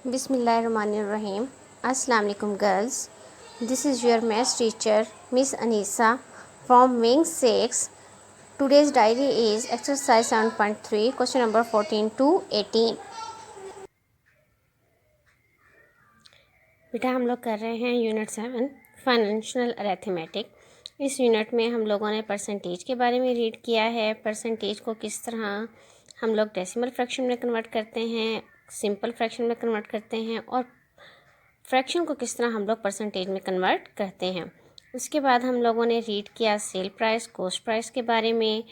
Bismillahirrahmanirrahim. Assalamu alaikum girls. This is your maths teacher Miss Anisa from Wing 6. Today's diary is exercise 7.3 question number 14 to 18. बेटा हम लोग कर रहे हैं unit 7 financial arithmetic. इस unit में हम लोगों ने परसेंटेज के बारे में रीड किया है। परसेंटेज को किस तरह हम लोग डेसिमल फ्रैक्शन में कन्वर्ट करते हैं, सिंपल फ्रैक्शन में कन्वर्ट करते हैं और फ्रैक्शन को किस तरह हम लोग परसेंटेज में कन्वर्ट करते हैं। उसके बाद हम लोगों ने रीड किया सेल प्राइस कॉस्ट प्राइस के बारे में।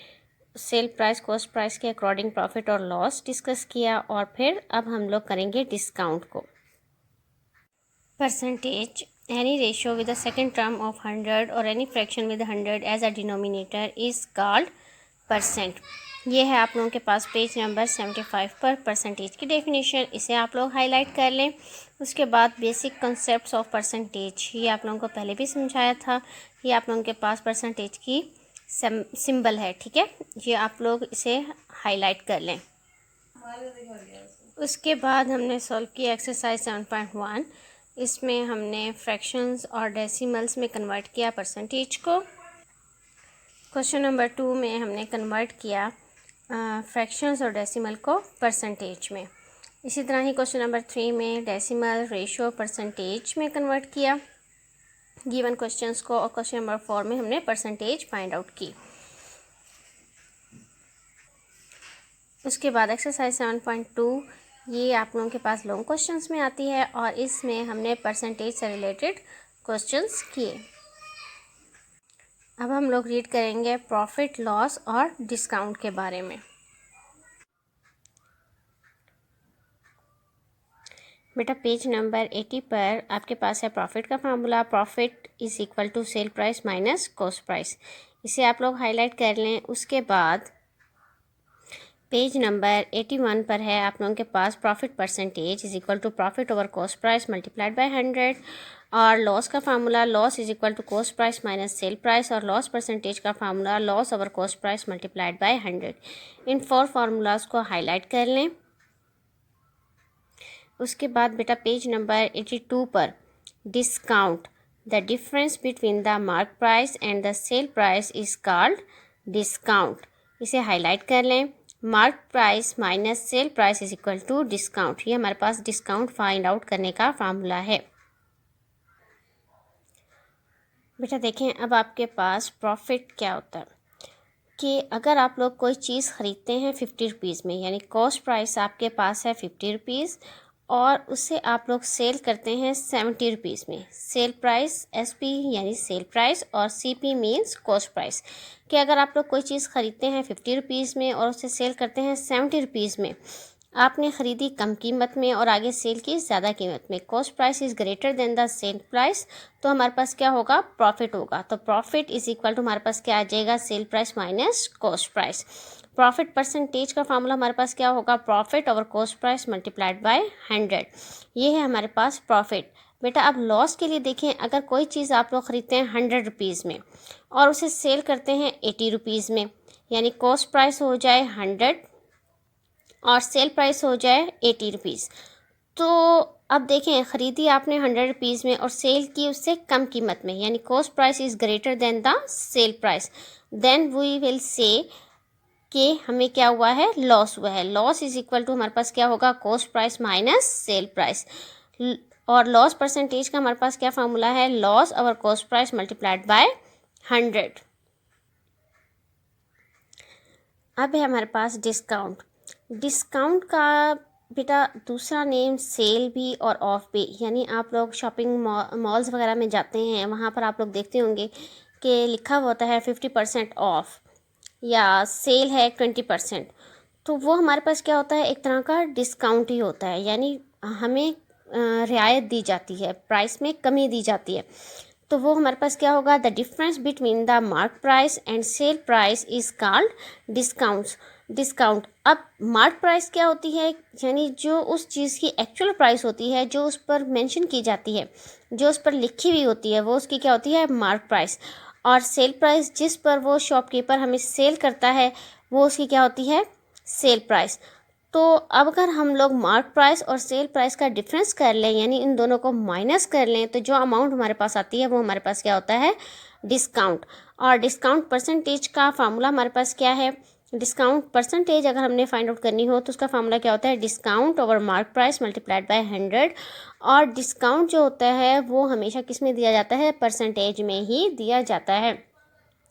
सेल प्राइस कॉस्ट प्राइस के अकॉर्डिंग प्रॉफिट और लॉस डिस्कस किया और फिर अब हम लोग करेंगे डिस्काउंट को। Percentage any ratio with the second term of 100 or any fraction with 100 as a denominator is called percent। ये है आप लोगों के पास पेज नंबर 75 पर परसेंटेज की डेफिनेशन। इसे आप लोग हाईलाइट कर लें। उसके बाद बेसिक कॉन्सेप्ट्स ऑफ परसेंटेज, ये आप लोगों को पहले भी समझाया था। ये आप लोगों के पास परसेंटेज की सिंबल है, ठीक है। ये आप लोग इसे हाईलाइट कर लें। उसके बाद हमने सॉल्व किया एक्सरसाइज 7.1। इसमें हमने फ्रैक्शंस और डेसिमल्स में कन्वर्ट किया परसेंटेज को। क्वेश्चन नंबर 2 में हमने कन्वर्ट किया फ्रैक्शंस और डेसिमल को परसेंटेज में। इसी तरह ही क्वेश्चन नंबर 3 में डेसिमल रेशियो परसेंटेज में कन्वर्ट किया गिवन क्वेश्चंस को, और क्वेश्चन नंबर 4 में हमने परसेंटेज फाइंड आउट की। उसके बाद एक्सरसाइज 7.2 ये आप लोगों के पास लॉन्ग क्वेश्चंस में आती है और इसमें हमने परसेंटेज से रिलेटेड क्वेश्चंस किए। अब हम लोग रीड करेंगे प्रॉफिट लॉस और डिस्काउंट के बारे में। बेटा पेज नंबर 80 पर आपके पास है प्रॉफिट का formula. Profit is equal to sell price minus cost price. इसे आप लोग हाईलाइट कर लें। उसके बाद पेज नंबर 81 पर है आप लोगों के पास profit percentage is equal to profit over cost price multiplied by 100 और लॉस का formula loss is equal to cost price minus cell price और लॉस परसेंटेज का formula loss over cost price multiplied by 100। इन 4 formulas को highlight कर लें। उसके बाद बेटा पेज नंबर 82 पर discount the difference between the mark price and the cell price is called discount. इसे हाईलाइट कर लें। Mark price minus cell price is equal to discount. ये हमारे पास डिस्काउंट फाइंड आउट करने का फार्मूला है। बेटा देखें अब आपके पास प्रॉफिट क्या होता है कि अगर आप लोग कोई चीज़ ख़रीदते हैं 50 रुपीज़ में, यानी कॉस्ट प्राइस आपके पास है 50 रुपीज़ और उसे आप लोग सेल करते हैं 70 रुपीज़ में। सेल प्राइस SP यानी सेल प्राइस और CP मीन्स कॉस्ट प्राइस। कि अगर आप लोग कोई चीज़ ख़रीदते हैं 50 रुपीज़ में और उसे सेल करते हैं 70 रुपीज़ में, आपने ख़रीदी कम कीमत में और आगे सेल की ज़्यादा कीमत में, cost price is greater than the sale price, तो हमारे पास क्या होगा, प्रॉफिट होगा। तो प्रॉफिट इज़ इक्वल टू हमारे पास क्या आ जाएगा, cell price minus cost price. Profit percentage का फार्मूला हमारे पास क्या होगा, profit over cost price multiplied by 100। ये है हमारे पास प्रॉफिट। बेटा अब लॉस के लिए देखें, अगर कोई चीज़ आप लोग ख़रीदते हैं 100 रुपीज़ में और उसे सेल करते हैं 80 रुपीज़ में, यानी कॉस्ट प्राइस हो जाए 100 और सेल प्राइस हो जाए 80 रुपीज़। तो अब देखें ख़रीदी आपने 100 रुपीज़ में और सेल की उससे कम कीमत में, यानी cost price is greater than the cell price, then we will say कि हमें क्या हुआ है, लॉस हुआ है। लॉस इज़ इक्वल टू हमारे पास क्या होगा, cost price minus cell price. और लॉस परसेंटेज का हमारे पास क्या फार्मूला है, loss over cost price multiplied by 100। अब है हमारे पास डिस्काउंट। डिस्काउंट का बेटा दूसरा नेम सेल भी और ऑफ भी, यानी आप लोग शॉपिंग मॉल्स वगैरह में जाते हैं, वहाँ पर आप लोग देखते होंगे कि लिखा हुआ होता है 50% ऑफ या सेल है 20%। तो वो हमारे पास क्या होता है, एक तरह का डिस्काउंट ही होता है, यानी हमें रियायत दी जाती है, प्राइस में कमी दी जाती है। तो वो हमारे पास क्या होगा, the difference between the mark price and cell price is called discount. अब मार्क प्राइस क्या होती है, यानी जो उस चीज़ की एक्चुअल प्राइस होती है, जो उस पर मेंशन की जाती है, जो उस पर लिखी हुई होती है, वो उसकी क्या होती है, मार्क प्राइस। और सेल प्राइस जिस पर वो शॉपकीपर हमें सेल करता है, वो उसकी क्या होती है, सेल प्राइस। तो अब अगर हम लोग मार्क प्राइस और सेल प्राइस का डिफरेंस कर लें, यानी इन दोनों को माइनस कर लें, तो जो अमाउंट हमारे पास आती है वो हमारे पास क्या होता है, डिस्काउंट। और डिस्काउंट परसेंटेज का फार्मूला हमारे पास क्या है, डिस्काउंट परसेंटेज अगर हमने फाइंड आउट करनी हो तो उसका फार्मूला क्या होता है, discount over mark price multiplied by 100। और डिस्काउंट जो होता है वो हमेशा किस में दिया जाता है, परसेंटेज में ही दिया जाता है।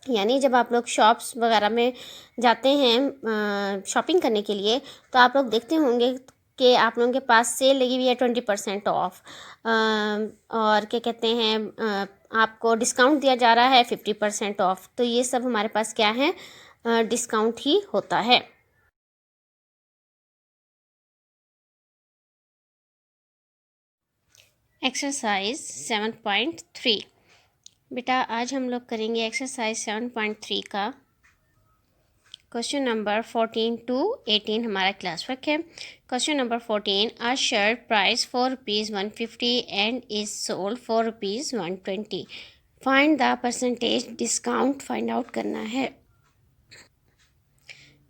यानी जब आप लोग शॉप्स वगैरह में जाते हैं शॉपिंग करने के लिए, तो आप लोग देखते होंगे कि आप लोगों के पास सेल लगी हुई है 20% ऑफ, और क्या कहते हैं, आपको डिस्काउंट दिया जा रहा है 50% ऑफ। तो ये सब हमारे पास क्या है, डिस्काउंट ही होता है। एक्सरसाइज 7.3। बेटा आज हम लोग करेंगे एक्सरसाइज 7.3 का क्वेश्चन नंबर 14 to 18 हमारा क्लास वर्क है। Question number 14, a shirt price ₹150 and is sold ₹120। Find the percentage discount find out करना है।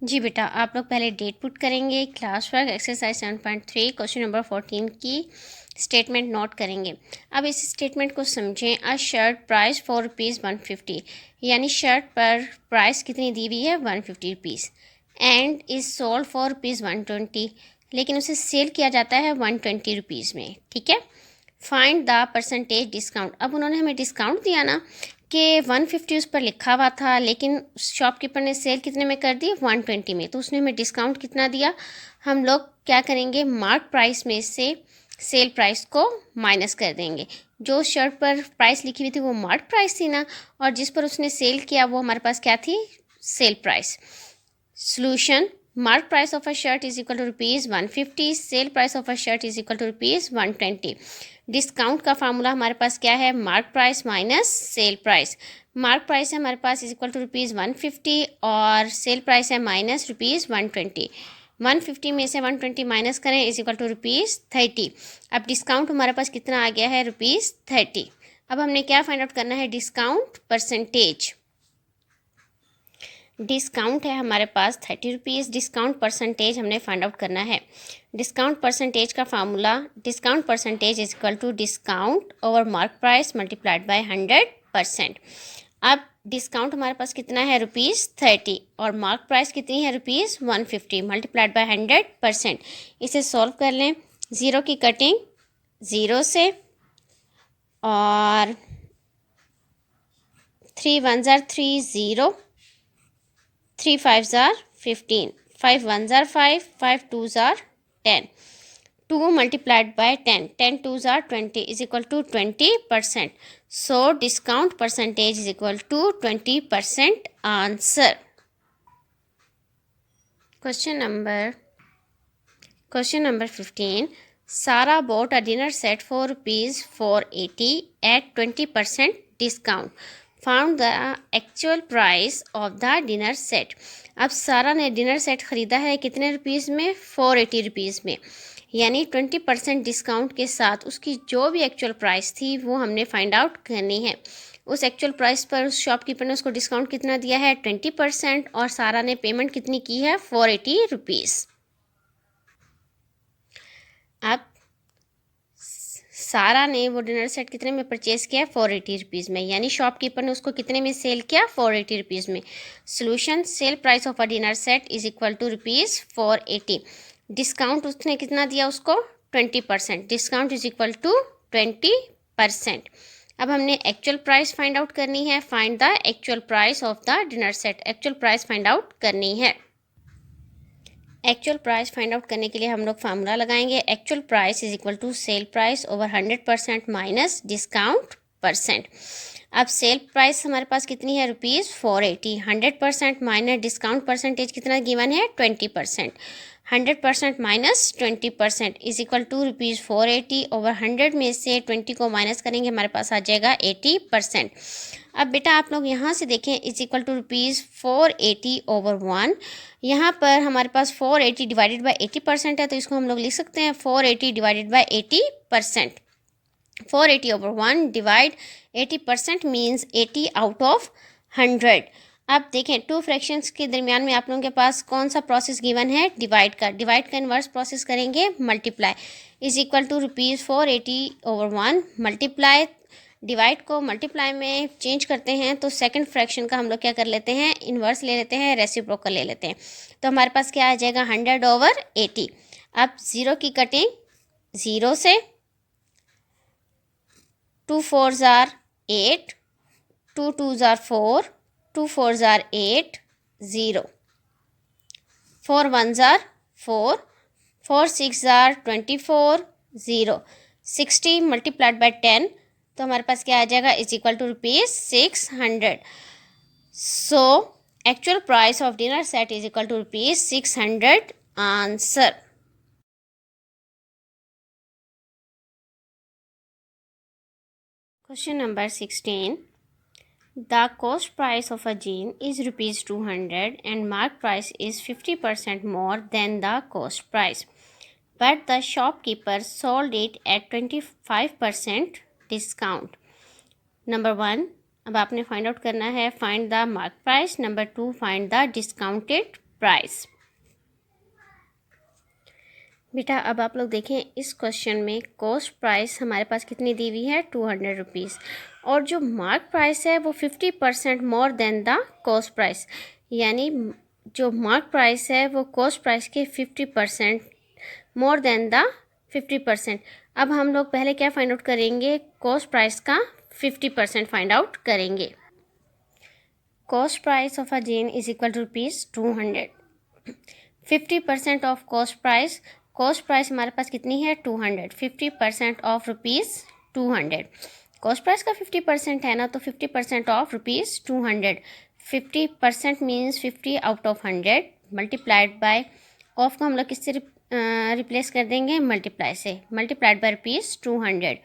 जी बेटा, आप लोग पहले डेट पुट करेंगे, class work exercise 7.3 question number 14 की स्टेटमेंट नोट करेंगे। अब इस स्टेटमेंट को समझें। अ शर्ट प्राइस ₹150, यानी शर्ट पर प्राइस कितनी दी हुई है, ₹150, एंड इज सोल्ड ₹120, लेकिन उसे सेल किया जाता है ₹120 में। ठीक है। Find the percentage discount. अब उन्होंने हमें डिस्काउंट दिया ना कि 150 उस पर लिखा हुआ था, लेकिन शॉपकीपर ने सेल कितने में कर दी, 120 में। तो उसने हमें डिस्काउंट कितना दिया, हम लोग क्या करेंगे, मार्क प्राइस में से सेल प्राइस को माइनस कर देंगे। जो शर्ट पर प्राइस लिखी हुई थी वो मार्क प्राइस थी ना, और जिस पर उसने सेल किया वो हमारे पास क्या थी, sale price. Solution, mark price of a shirt is equal to ₹150, sell price of a shirt is equal to ₹120। Discount का फार्मूला हमारे पास क्या है, mark price minus cell price. Mark price है हमारे पास इज इक्वल टू ₹150 और sale price है minus ₹120। 150 में से 120 माइनस करें इज इक्वल टू ₹30। अब डिस्काउंट हमारे पास कितना आ गया है, ₹30। अब हमने क्या फाइंड आउट करना है, डिस्काउंट परसेंटेज। डिस्काउंट है हमारे पास ₹30, डिस्काउंट परसेंटेज हमने फाइंड आउट करना है। डिस्काउंट परसेंटेज का formula, discount percentage is equal to discount over mark price multiplied by 100%। अब डिस्काउंट हमारे पास कितना है, ₹30, और मार्क प्राइस कितनी है, ₹150 मल्टीप्लाइड बाय 100%। इसे सॉल्व कर लें। ज़ीरो की कटिंग ज़ीरो से, और 3 1 ज़ार 3 0, 3 5 ज़ार 15, 5 1 ज़ार 5, 5 2 ज़ार 10, 2 multiplied by 10, 10 2s are 20 is equal to 20%. So discount percentage is equal to 20%. Answer. Question number 15. Sarah bought a dinner set for ₹480 at 20% discount. Found the actual price of the dinner set. अब सारा ने dinner set ख़रीदा है कितने rupees में, ₹480 में, यानी 20% discount के साथ उसकी जो भी एक्चुअल प्राइस थी वो हमने फाइंड आउट करनी है। उस एक्चुअल प्राइस पर उस शॉपकीपर ने उसको डिस्काउंट कितना दिया है, 20%, और सारा ने पेमेंट कितनी की है, ₹480। अब सारा ने वो डिनर सेट कितने में परचेज़ किया, ₹480 में, यानी शॉपकीपर ने उसको कितने में सेल किया, ₹480 में। Solution, sell price of a dinner set is equal to ₹480। Discount उसने कितना दिया उसको, 20%, डिस्काउंट इज इक्वल टू 20%। अब हमने एक्चुअल प्राइस फाइंड आउट करनी है। Find the actual price of the dinner set, actual price find out करनी है। एक्चुअल प्राइस फाइंड आउट करने के लिए हम लोग फार्मूला लगाएंगे। Actual price is equal to sell price over 100% minus discount percent. अब सेल प्राइस हमारे पास कितनी है, ₹480, 100% माइनस डिस्काउंट परसेंटेज कितना गिवन है, 20%। 100% minus 20% is equal to ₹480 over 100 में से 20 को माइनस करेंगे हमारे पास आ जाएगा 80%। अब बेटा आप लोग यहाँ से देखें, इज इक्वल टू ₹480 ओवर 1। यहाँ पर हमारे पास 480 डिवाइडेड बाई 80% है, तो इसको हम लोग लिख सकते हैं 480 divided by 80%। 480 over 1 divide 80% means 80 out of 100। अब देखें टू फ्रैक्शंस के दरमियान में आप लोगों के पास कौन सा प्रोसेस गिवन है, डिवाइड का इन्वर्स प्रोसेस करेंगे multiply is equal to ₹480/1 multiply divide को मल्टीप्लाई में चेंज करते हैं तो सेकंड फ्रैक्शन का हम लोग क्या कर लेते हैं, इन्वर्स ले लेते हैं, रेसिप्रोकल ले लेते हैं। तो हमारे पास क्या आ जाएगा 100/80। अब ज़ीरो की कटिंग, ज़ीरो से 2 4s are 8, 2 2s are 4, 2 4s are 8, 0, 4 1s are 4, 4 6 are 24, 0, 60 multiplied by 10 तो हमारे पास क्या आ जाएगा is equal to ₹600। So actual price of dinner set is equal to ₹600 answer. Question number 16, the cost price of a jean is ₹200 and mark price is 50% more than the cost price, but the shopkeeper sold it at 25% discount. Number 1, अब आपने find out करना है find the mark price. Number 2, find the discounted price. बेटा अब आप लोग देखें इस क्वेश्चन में कॉस्ट प्राइस हमारे पास कितनी दी हुई है, ₹200, और जो मार्क प्राइस है वो 50% more than the cost price, यानी जो मार्क प्राइस है वो कॉस्ट प्राइस के 50% मोर देन द 50%। अब हम लोग पहले क्या फाइंड आउट करेंगे, कॉस्ट प्राइस का 50% फाइंड आउट करेंगे। Cost price of a jean is equal to ₹200। 50% of cost price, cost price हमारे पास कितनी है 200, 50% ऑफ ₹200। कॉस्ट प्राइस का 50% है ना, तो 50% of ₹200। 50% means 50 out of 100 multiplied by, of को हम लोग किससे रिप्लेस कर देंगे, मल्टीप्लाई से, मल्टीप्लाइड बाय ₹200।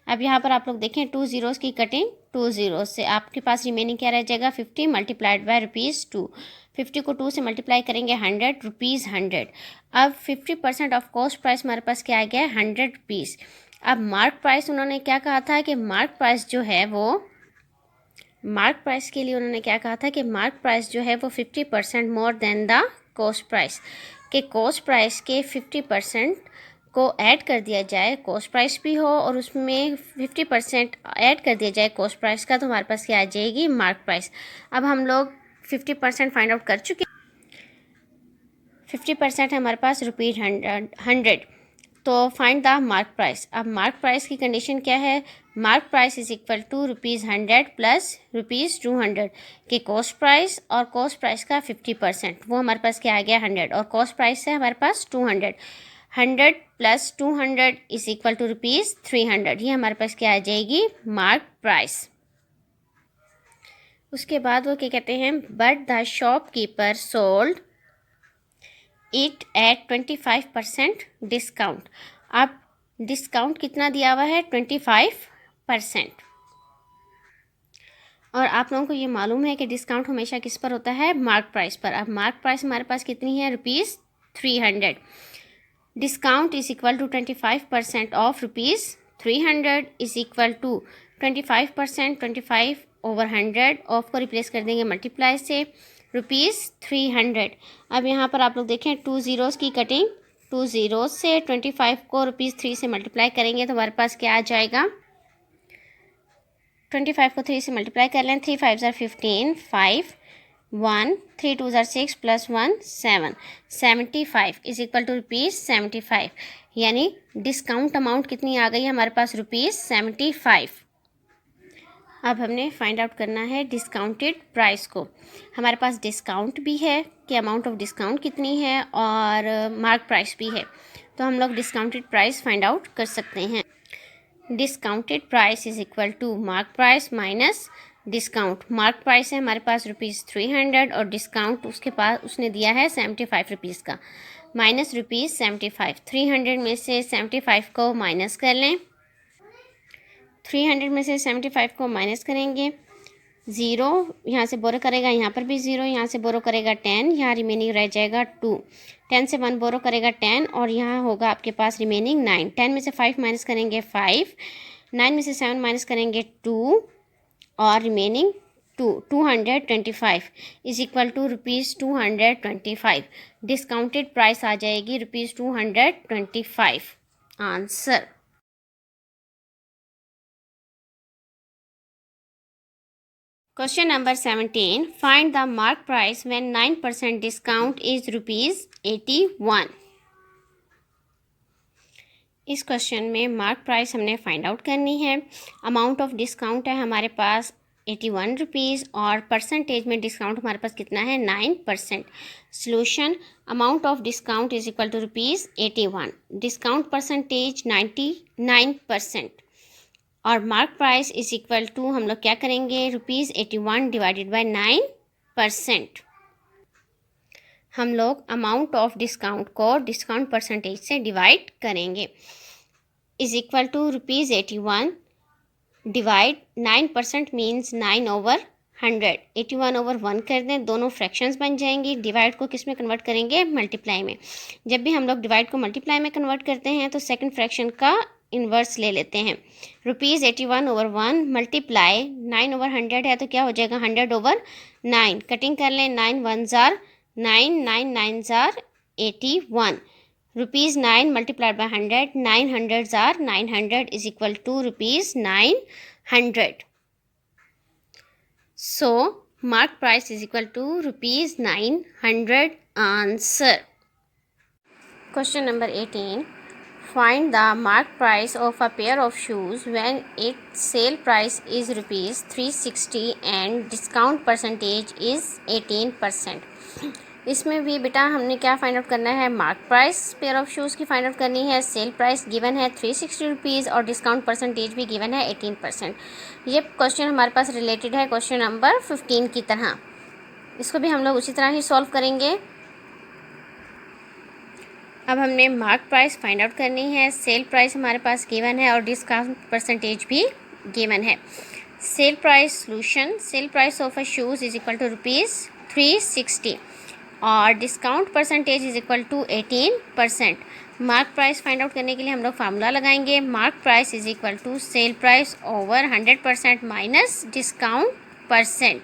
अब यहाँ पर आप लोग देखें 2 ज़ीरोज़ की कटिंग, 2 ज़ीरोज़ से आपके पास रिमेनिंग क्या रह जाएगा 50 मल्टीप्लाइड बाय ₹2। 50 को 2 से मल्टीप्लाई करेंगे 100, ₹100। अब 50% ऑफ कॉस्ट प्राइस हमारे पास क्या आ गया है ₹100। अब मार्क प्राइस उन्होंने क्या कहा था कि मार्क प्राइस जो है वो, मार्क प्राइस के लिए उन्होंने क्या कहा था कि मार्क प्राइस जो है वो 50% more than the cost price, कि कॉस्ट प्राइस के 50% को ऐड कर दिया जाए, कॉस्ट प्राइस भी हो और उसमें 50% ऐड कर दिया जाए कॉस्ट प्राइस का, तो हमारे पास क्या आ जाएगी मार्क प्राइस। अब हम लोग 50% फाइंड आउट कर चुके, 50% है हमारे पास ₹100, तो फाइंड द मार्क प्राइस। अब मार्क प्राइस की कंडीशन क्या है, mark price is equal to ₹100 plus ₹200 के कॉस्ट प्राइस, और कॉस्ट प्राइस का 50% वो हमारे पास क्या आ गया 100, और कॉस्ट प्राइस है हमारे पास 200। 100 प्लस 200 इज इक्वल टू ₹300, ये हमारे पास क्या आ जाएगी मार्क प्राइस। उसके बाद वो क्या कहते हैं, but the shopkeeper sold it at 25% discount. अब डिस्काउंट कितना दिया हुआ है 25%, और आप लोगों को ये मालूम है कि डिस्काउंट हमेशा किस पर होता है, मार्क प्राइस पर। अब मार्क प्राइस हमारे पास कितनी है ₹300। Discount is equal to 25% of ₹300 is equal to 25%, 25/100, of को रिप्लेस कर देंगे मल्टीप्लाई से, ₹300। अब यहाँ पर आप लोग देखें 2 ज़ीरोज़ की कटिंग, 2 ज़ीरोज़ से 25 को ₹3 से मल्टीप्लाई करेंगे तो हमारे पास क्या आ जाएगा, 25 को 3 से मल्टीप्लाई कर लें, 3 5s are 15, 5 1, 3 2s are 6 plus 1 7, 75 is equal to ₹75, यानी डिस्काउंट अमाउंट कितनी आ गई है हमारे पास ₹75। अब हमने फाइंड आउट करना है डिस्काउंटेड प्राइस को। हमारे पास डिस्काउंट भी है कि अमाउंट ऑफ डिस्काउंट कितनी है, और मार्क प्राइस भी है, तो हम लोग डिस्काउंटेड प्राइस फाइंड आउट कर सकते हैं। Discounted price is equal to mark price minus discount. Mark price है हमारे पास ₹300 और डिस्काउंट उसके पास उसने दिया है ₹75 का, माइनस ₹75। 300 में से 75 को माइनस कर लें, 300 में से 75 को माइनस करेंगे, 0 यहाँ से बोरो करेगा, यहाँ पर भी 0, यहाँ से बोरो करेगा 10, यहाँ रिमेनिंग रह जाएगा 2, 10 से 1 बोरो करेगा 10, और यहाँ होगा आपके पास रिमेनिंग 9। 10 में से 5 माइनस करेंगे 5, 9 में से 7 माइनस करेंगे 2, और remaining 225 is equal to ₹225। Discounted price आ जाएगी ₹225। Answer. Question number 17, find the mark price when 9% discount is ₹81। इस क्वेश्चन में मार्क प्राइस हमने फाइंड आउट करनी है। अमाउंट ऑफ डिस्काउंट है हमारे पास ₹81 और परसेंटेज में डिस्काउंट हमारे पास कितना है 9%। Solution, amount of discount is equal to ₹81, discount percentage 99% और mark price is equal to हम लोग क्या करेंगे ₹81 डिवाइडेड बाय 9%। हम लोग अमाउंट ऑफ डिस्काउंट को डिस्काउंट परसेंटेज से डिवाइड करेंगे। Is equal to ₹81 divide 9% means 9/100। 81/1 कर दें, दोनों फ्रैक्शंस बन जाएंगी। डिवाइड को किस में कन्वर्ट करेंगे, मल्टीप्लाई में। जब भी हम लोग डिवाइड को मल्टीप्लाई में कन्वर्ट करते हैं तो सेकंड फ्रैक्शन का इन्वर्स ले लेते हैं। ₹81/1 मल्टीप्लाई 9/100 है तो क्या हो जाएगा 100/9। कटिंग कर लें, 9 1s are 9, 9 9s are 81। ₹9 multiplied by 100, 9 hundreds are 900 is equal to ₹900. So mark price is equal to ₹900 answer. Question number 18. Find the mark price of a pair of shoes when its sale price is ₹360 and discount percentage is 18%. इसमें भी बेटा हमने क्या find out करना है, mark price pair of shoes की find out करनी है। सेल प्राइस गिवन है ₹360 और डिस्काउंट परसेंटेज भी गिवन है 18%। ये क्वेश्चन हमारे पास रिलेटेड है क्वेश्चन नंबर 15 की तरह। इसको भी हम लोग उसी तरह ही सॉल्व करेंगे। अब हमने मार्क प्राइस फाइंड आउट करनी है, सेल प्राइस हमारे पास गिवन है और डिस्काउंट परसेंटेज भी गिवन है। Sell price solution, sell price of a shoes is equal to ₹360 और discount percentage is equal to 18%। Mark price find out करने के लिए हम लोग फार्मूला लगाएंगे, mark price is equal to sell price over 100% minus discount percent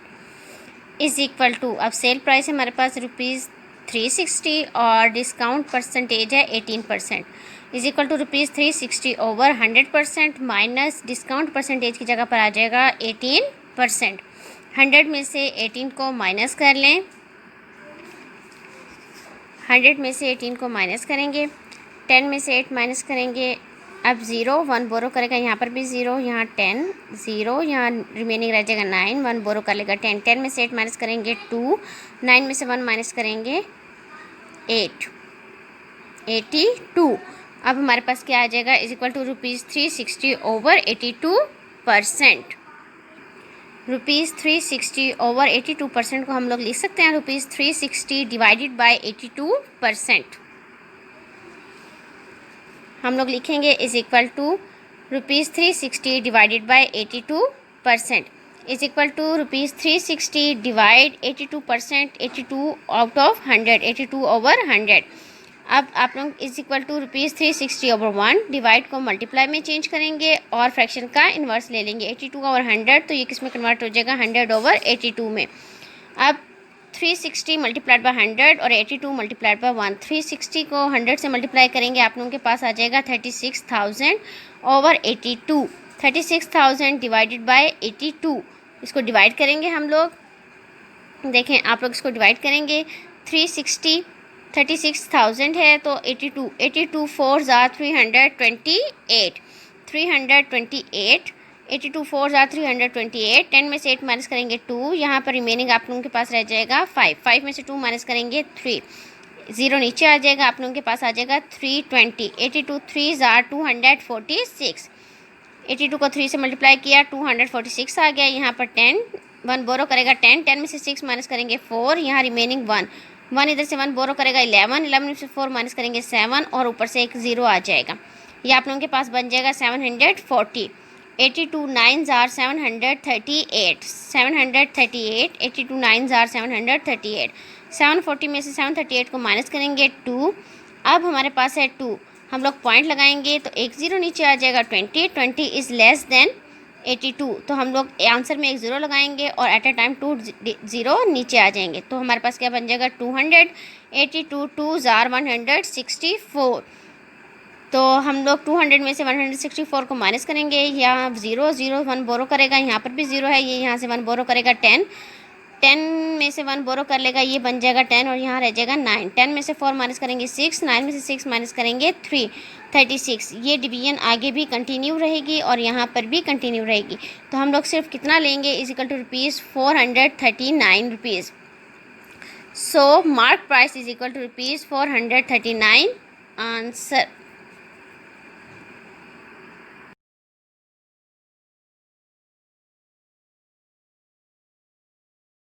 is equal to, अब sell price हमारे पास ₹360 और डिस्काउंट परसेंटेज है 18% is equal to ₹360 over 100% minus discount percentage की जगह पर आ जाएगा 18%। 100 में से 18 को माइनस कर लें, 100 में से 18 को माइनस करेंगे, 10 में से 8 माइनस करेंगे। अब 0 1 बोरो करेगा, यहाँ पर भी 0, यहाँ 10 0, यहाँ रिमेनिंग रह जाएगा 9, 1 बोरो कर लेगा 10, 10 में से 8 माइनस करेंगे 2, 9 में से 1 माइनस करेंगे 8, 82। अब हमारे पास क्या आ जाएगा is equal to ₹360 over 82%। ₹360 over 82% को हम लोग लिख सकते हैं ₹360 डिवाइडेड बाय 82%। हम लोग लिखेंगे is equal to ₹360 divided by 82% is equal to ₹360 divide 82%, 82 out of 100, 82 over 100। अब आप लोग is equal to ₹360 over 1 divide को मल्टीप्लाई में चेंज करेंगे और फ्रैक्शन का इन्वर्स ले लेंगे। 82 ओवर 100 तो ये किस में कन्वर्ट हो जाएगा 100 ओवर 82 में। अब 360 मल्टीप्लाइड बाय 100 और 82 मल्टीप्लाइड बाय 1, 360 को 100 से मल्टीप्लाई करेंगे आप लोगों के पास आ जाएगा 36,000 ओवर 82। 36,000 डिवाइडेड बाय 82, इसको डिवाइड करेंगे हम लोग। देखें आप लोग इसको डिवाइड करेंगे, 360 36,000 है तो 82, 82 4s are 328, 328, 82 4s are 328। 10 में से 8 माइनस करेंगे 2, यहाँ पर रिमेनिंग आप लोगों के पास रह जाएगा 5, 5 में से 2 माइनस करेंगे 3, 0 नीचे आ जाएगा, आप लोगों के पास आ जाएगा 320। 82 3s are 246, 82 को 3 से मल्टीप्लाई किया 246 आ गया। यहाँ पर 10 1 बोरो करेगा 10, 10 में से 6 माइनस करेंगे 4, यहाँ रिमेनिंग 1, 1 इधर से 1 बोरो करेगा 11, 11 में से 4 माइनस करेंगे 7 और ऊपर से एक 0 आ जाएगा। ये आप लोगों के पास बन जाएगा 740। 82 9s are 738, 738, 82 9s are 738। 740 में से 738 को माइनस करेंगे 2, अब हमारे पास है 2, हम लोग पॉइंट लगाएंगे तो एक 0 नीचे आ जाएगा 20, 20 इज़ लेस देन 82। तो हम लोग आंसर में एक ज़ीरो लगाएंगे और एट ए टाइम 2 ज़ीरो नीचे आ जाएंगे। तो हमारे पास क्या बन जाएगा 282, 2 ज़ार 164। तो हम लोग 200 में से 164 को माइनस करेंगे, यहाँ ज़ीरो ज़ीरो 1 बोरो करेगा, यहाँ पर भी ज़ीरो है, ये यहाँ से 1 बोरो करेगा 10, 10 में से 1 बोरो कर लेगा, ये बन जाएगा 10 और यहाँ रह जाएगा 9, 10 में से 4 माइनस करेंगे 6, 9 में से 6 माइनस करेंगे 3, 36। ये डिवीजन आगे भी कंटिन्यू रहेगी और यहाँ पर भी कंटिन्यू रहेगी। तो हम लोग सिर्फ कितना लेंगे is equal to rupees 439 rupees. So mark price is equal to rupees 439 answer.